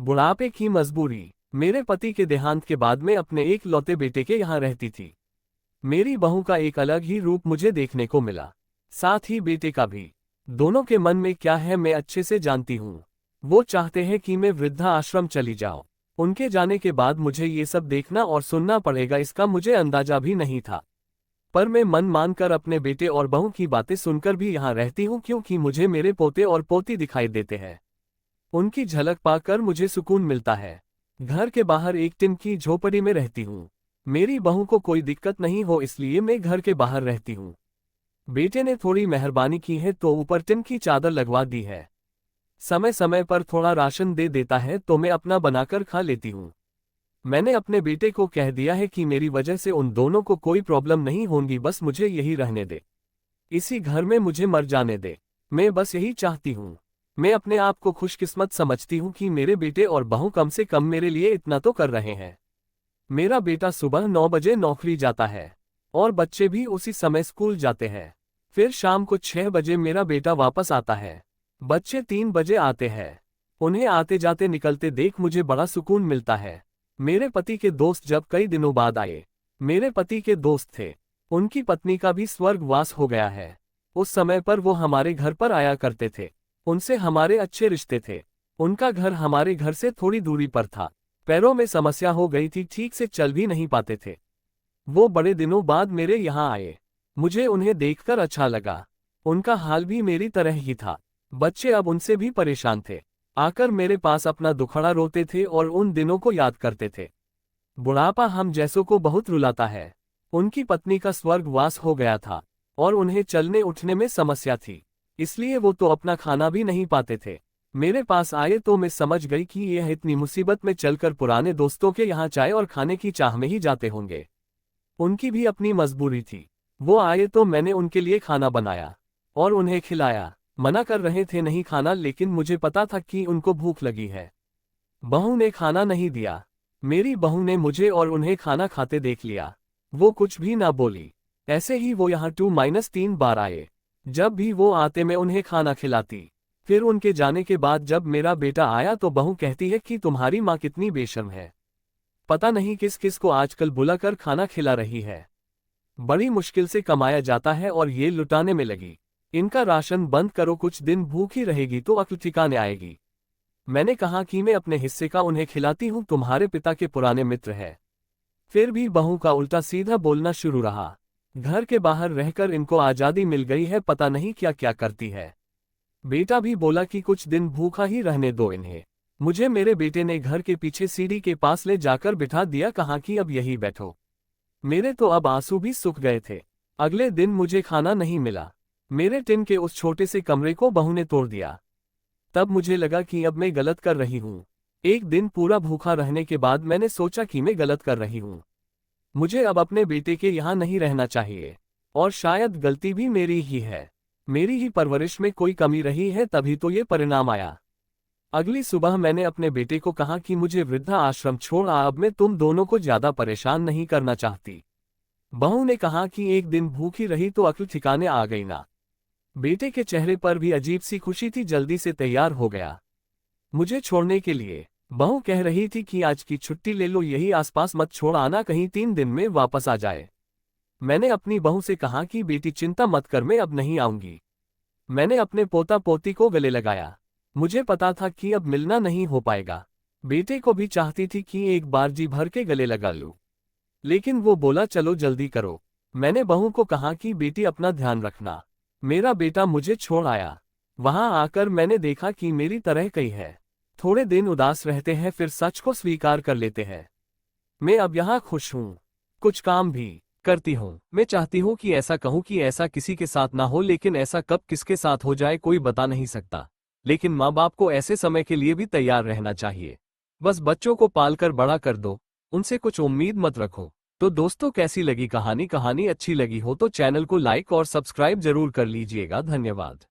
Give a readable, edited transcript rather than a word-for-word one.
बुढ़ापे की मजबूरी। मेरे पति के देहांत के बाद मैं अपने एक लौते बेटे के यहाँ रहती थी। मेरी बहू का एक अलग ही रूप मुझे देखने को मिला, साथ ही बेटे का भी। दोनों के मन में क्या है मैं अच्छे से जानती हूँ। वो चाहते हैं कि मैं वृद्धा आश्रम चली जाऊं। उनके जाने के बाद मुझे ये सब देखना और सुनना पड़ेगा, इसका मुझे अंदाजा भी नहीं था। पर मैं मन मानकर अपने बेटे और बहू की बातें सुनकर भी यहाँ रहती हूँ, क्योंकि मुझे मेरे पोते और पोती दिखाई देते हैं। उनकी झलक पाकर मुझे सुकून मिलता है। घर के बाहर एक टिन की झोपड़ी में रहती हूँ। मेरी बहू को कोई दिक्कत नहीं हो इसलिए मैं घर के बाहर रहती हूँ। बेटे ने थोड़ी मेहरबानी की है तो ऊपर टिन की चादर लगवा दी है। समय समय पर थोड़ा राशन दे देता है तो मैं अपना बनाकर खा लेती हूँ। मैंने अपने बेटे को कह दिया है कि मेरी वजह से उन दोनों को कोई प्रॉब्लम नहीं होगी, बस मुझे यही रहने दे, इसी घर में मुझे मर जाने दे। मैं बस यही चाहती हूँ। मैं अपने आप को खुशकिस्मत समझती हूँ कि मेरे बेटे और बहू कम से कम मेरे लिए इतना तो कर रहे हैं। मेरा बेटा सुबह 9 बजे नौकरी जाता है और बच्चे भी उसी समय स्कूल जाते हैं। फिर शाम को 6 बजे मेरा बेटा वापस आता है। बच्चे 3 बजे आते हैं। उन्हें आते जाते निकलते देख मुझे बड़ा सुकून मिलता है। मेरे पति के दोस्त जब कई दिनों बाद आए, मेरे पति के दोस्त थे, उनकी पत्नी का भी स्वर्गवास हो गया है। उस समय पर वो हमारे घर पर आया करते थे। उनसे हमारे अच्छे रिश्ते थे। उनका घर हमारे घर से थोड़ी दूरी पर था। पैरों में समस्या हो गई थी, ठीक से चल भी नहीं पाते थे। वो बड़े दिनों बाद मेरे यहाँ आए। मुझे उन्हें देखकर अच्छा लगा। उनका हाल भी मेरी तरह ही था। बच्चे अब उनसे भी परेशान थे। आकर मेरे पास अपना दुखड़ा रोते थे और उन दिनों को याद करते थे। बुढ़ापा हम जैसों को बहुत रुलाता है। उनकी पत्नी का स्वर्गवास हो गया था और उन्हें चलने उठने में समस्या थी, इसलिए वो तो अपना खाना भी नहीं पाते थे। मेरे पास आए तो मैं समझ गई कि यह इतनी मुसीबत में चलकर पुराने दोस्तों के यहाँ चाय और खाने की चाह में ही जाते होंगे। उनकी भी अपनी मजबूरी थी। वो आए तो मैंने उनके लिए खाना बनाया और उन्हें खिलाया। मना कर रहे थे नहीं खाना, लेकिन मुझे पता था कि उनको भूख लगी है। बहू ने खाना नहीं दिया। मेरी बहू ने मुझे और उन्हें खाना खाते देख लिया। वो कुछ भी ना बोली। ऐसे ही वो यहाँ 2-3 बार आए। जब भी वो आते मैं उन्हें खाना खिलाती। फिर उनके जाने के बाद जब मेरा बेटा आया तो बहू कहती है कि तुम्हारी माँ कितनी बेशर्म है, पता नहीं किस किस को आजकल बुलाकर खाना खिला रही है। बड़ी मुश्किल से कमाया जाता है और ये लुटाने में लगी। इनका राशन बंद करो, कुछ दिन भूखी रहेगी तो अक्ल ठिकाने आएगी। मैंने कहा कि मैं अपने हिस्से का उन्हें खिलाती हूँ, तुम्हारे पिता के पुराने मित्र है। फिर भी बहू का उल्टा सीधा बोलना शुरू रहा। घर के बाहर रहकर इनको आज़ादी मिल गई है, पता नहीं क्या क्या करती है। बेटा भी बोला कि कुछ दिन भूखा ही रहने दो इन्हें। मुझे मेरे बेटे ने घर के पीछे सीढ़ी के पास ले जाकर बिठा दिया, कहा कि अब यही बैठो। मेरे तो अब आंसू भी सूख गए थे। अगले दिन मुझे खाना नहीं मिला। मेरे टिन के उस छोटे से कमरे को बहू ने तोड़ दिया। तब मुझे लगा कि अब मैं गलत कर रही हूँ। एक दिन पूरा भूखा रहने के बाद मैंने सोचा कि मैं गलत कर रही हूँ। मुझे अब अपने बेटे के यहाँ नहीं रहना चाहिए और शायद गलती भी मेरी ही है। मेरी ही परवरिश में कोई कमी रही है, तभी तो ये परिणाम आया। अगली सुबह मैंने अपने बेटे को कहा कि मुझे वृद्धा आश्रम छोड़ आ, अब मैं तुम दोनों को ज्यादा परेशान नहीं करना चाहती। बहू ने कहा कि एक दिन भूखी रही तो अक्ल ठिकाने आ गई ना। बेटे के चेहरे पर भी अजीब सी खुशी थी, जल्दी से तैयार हो गया मुझे छोड़ने के लिए। बहू कह रही थी कि आज की छुट्टी ले लो, यही आसपास मत छोड़ आना, कहीं 3 दिन में वापस आ जाए। मैंने अपनी बहू से कहा कि बेटी चिंता मत कर, मैं अब नहीं आऊंगी। मैंने अपने पोता पोती को गले लगाया। मुझे पता था कि अब मिलना नहीं हो पाएगा। बेटे को भी चाहती थी कि एक बार जी भर के गले लगा लूं, लेकिन वो बोला चलो जल्दी करो। मैंने बहू को कहा कि बेटी अपना ध्यान रखना। मेरा बेटा मुझे छोड़ आया। वहां आकर मैंने देखा कि मेरी तरह कई है। थोड़े दिन उदास रहते हैं, फिर सच को स्वीकार कर लेते हैं। मैं अब यहाँ खुश हूँ, कुछ काम भी करती हूँ। मैं चाहती हूँ कि ऐसा कहूँ कि ऐसा किसी के साथ ना हो, लेकिन ऐसा कब किसके साथ हो जाए कोई बता नहीं सकता। लेकिन माँ बाप को ऐसे समय के लिए भी तैयार रहना चाहिए। बस बच्चों को पालकर बड़ा कर दो, उनसे कुछ उम्मीद मत रखो। तो दोस्तों, कैसी लगी कहानी? कहानी अच्छी लगी हो तो चैनल को लाइक और सब्सक्राइब जरूर कर लीजिएगा। धन्यवाद।